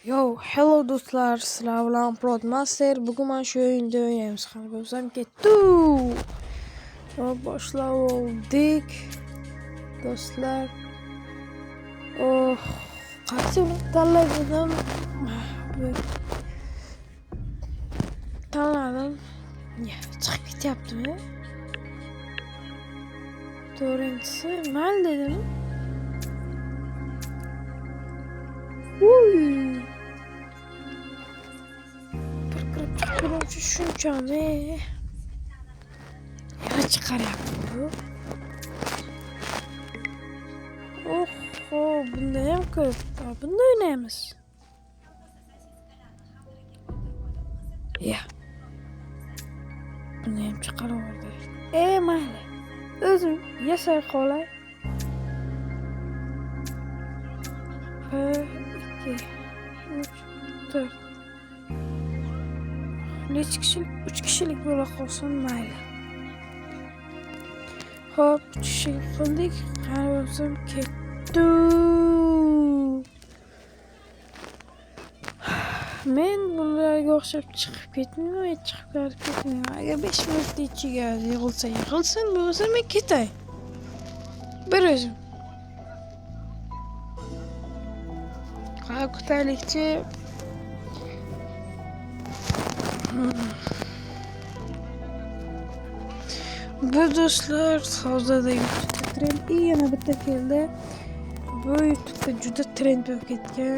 Hello do'stlar, sizlar bilan Prodmaster. Bugun mana shu o'yinda o'ynaymiz. Qani bo'lsam ketdi. Boshlab oldik. Do'stlar. Qaysi tanladim? Tanladim. Chiqib ketyaptimi? To'rtinchisi mal dedim. Turuvchi shunchami? Yana chiqaryapti bu. Bunda ham ko'p. Bunda o'ynaymiz. Buni ham chiqarib oldik. Mayli. O'zim yasay qolay. 1 2 3 4 necha kishilik? 3 kishilik bo'la qolsin mayli. Xo'p, 3 kishilik qildik. Qani bo'lsam ketdi. Men bularga o'xshab chiqib ketmayman, chiqib ketmayman. Agar 5 minut ichiga yig'ilsin, bo'lsa men ketay. Bir o'zim. Kutaylikchi. Bu do'stlar hozirda YouTube'da trend yana bitta keldi. Bu YouTube'da juda trend bo'lib ketgan.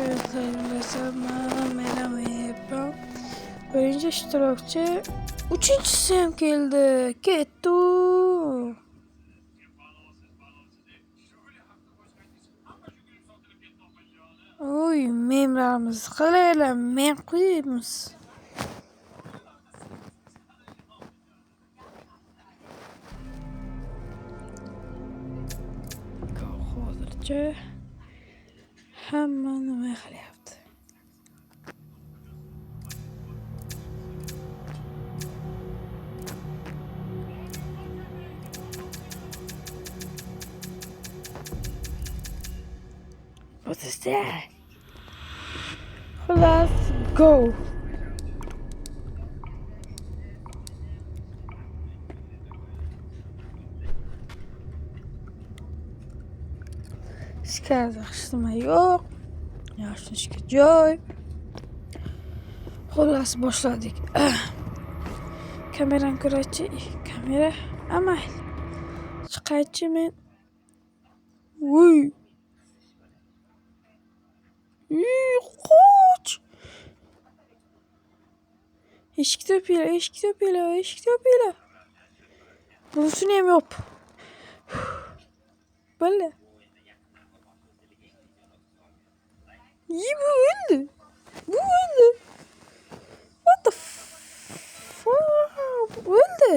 Birinchi ishtirokchi, uchinchisi ham keldi. Ketdi. Memlarimiz qalaylar, men qo'yamiz. Hozircha hamma nima qilyapti? What is that? Let's go. Iskazda qishtimi yo'q. Yashnashga joy. Xullas boshladik. Kamerani ko'raychi. Kamera amayli. Chiqaychi men. Qoch. Eshik to'pila. Bunisini ham yop. Bale. Bu öldü. What the fuck? Öldü.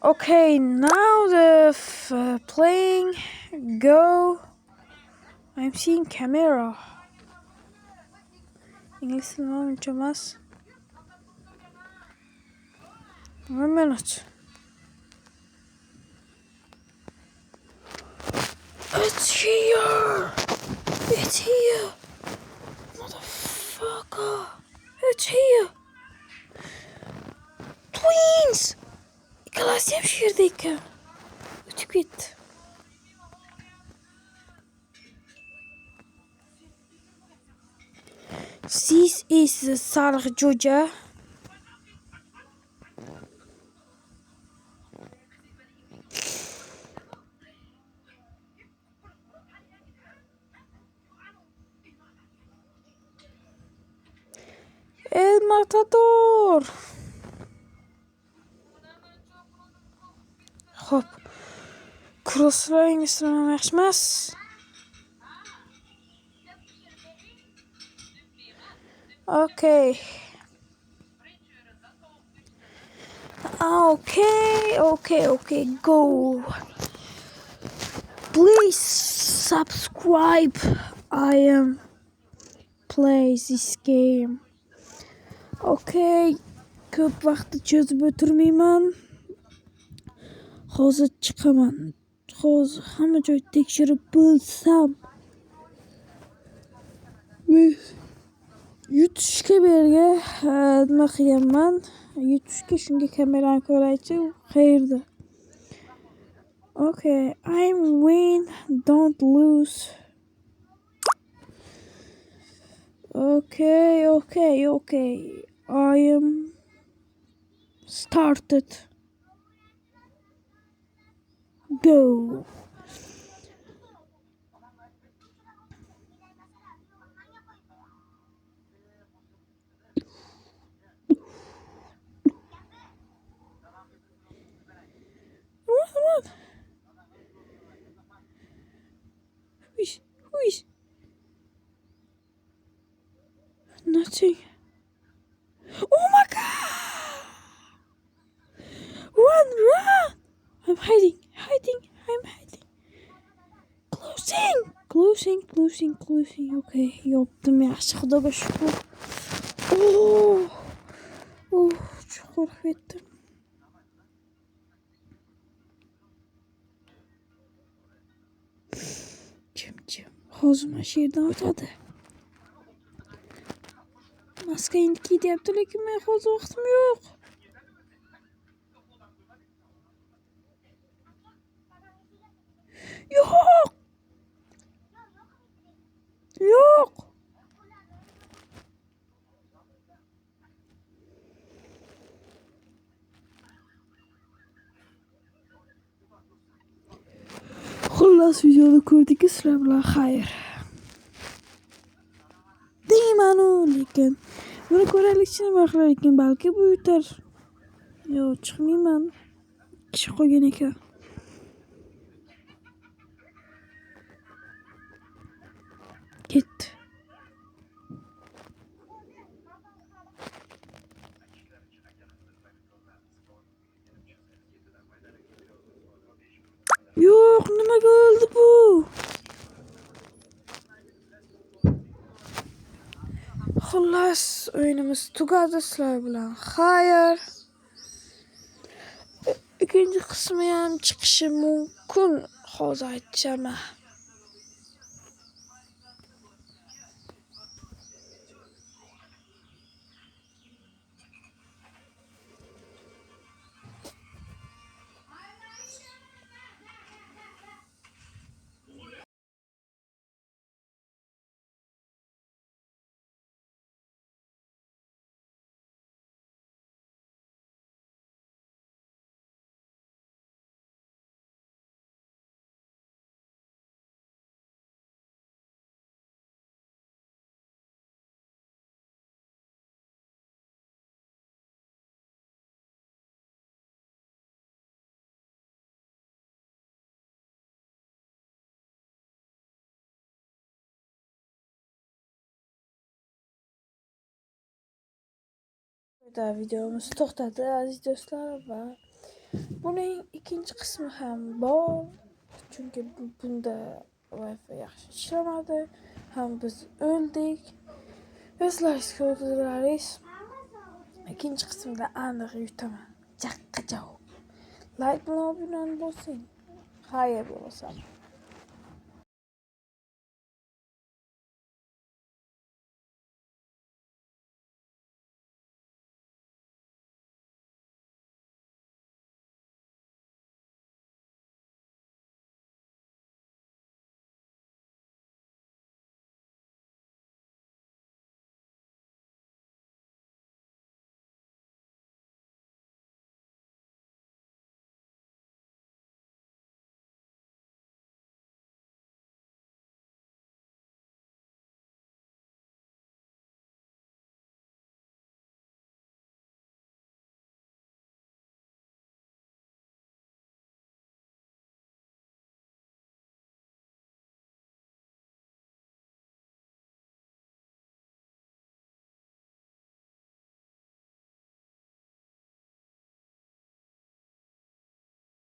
Okay, now the playing go. I'm seeing camera. İngiliz filmi uçamaz. 1 minute. It's here. Motherfucker. It's here. Twins. İkilasi ham shu yerda ekan. O'tib ketdi. This is the sariq jo'ja. El Matador. Hop. Crossline istemem yaxshimas. Okay, go. Please subscribe. I am play this game. Okay, ko'p vaqt cho'zib o'tirmayman. Hozir chiqaman. Hozir hamma joy tekshirib bo'lsam Yutishga berga nima qilganman? Yutishga shunga kamerani ko'raychi, qayerda? Okay, I'm win, don't lose. Okay. I am started. Go. What? Who is? Nothing. Oh my god! Run! I'm hiding. I'm hiding. Closing. Okay, yaptım ya. Xudoga shukr. Çok qo'rqib ketdim. Jim. Hozir mana shu yerdan o'tadi. Maska endi kiydiyapti, lekin men hozir vaqtim yo'q. Yo'q. Xullas videoni ko'rdingiz, sizlar bilan xayr. Deyman-u, lekin buni ko'raylikchi nima qilar ekan, balki bu yutar. Yo'q, chiqmayman. Kishi qo'ygan ekan. Ketdi. Yo'q, nimaga o'ldi bu? Xullas, o'yinimiz tugadi, sizlar bilan xayr. Ikkinchi qismi ham chiqishi mumkin, hozir aytchaman. Videomiz to'xtadi aziz do'stlar va buning ikkinchi qismi ham bor. Chunki bunda Wi-Fi yaxshi ishlamadi, ham biz o'ldik. O'zlaringiz ko'rdingiz. Ikkinchi qismda aniq yutaman. Jaqqa javob. Like bilan obuna bo'ling. Xayr bo'lsin.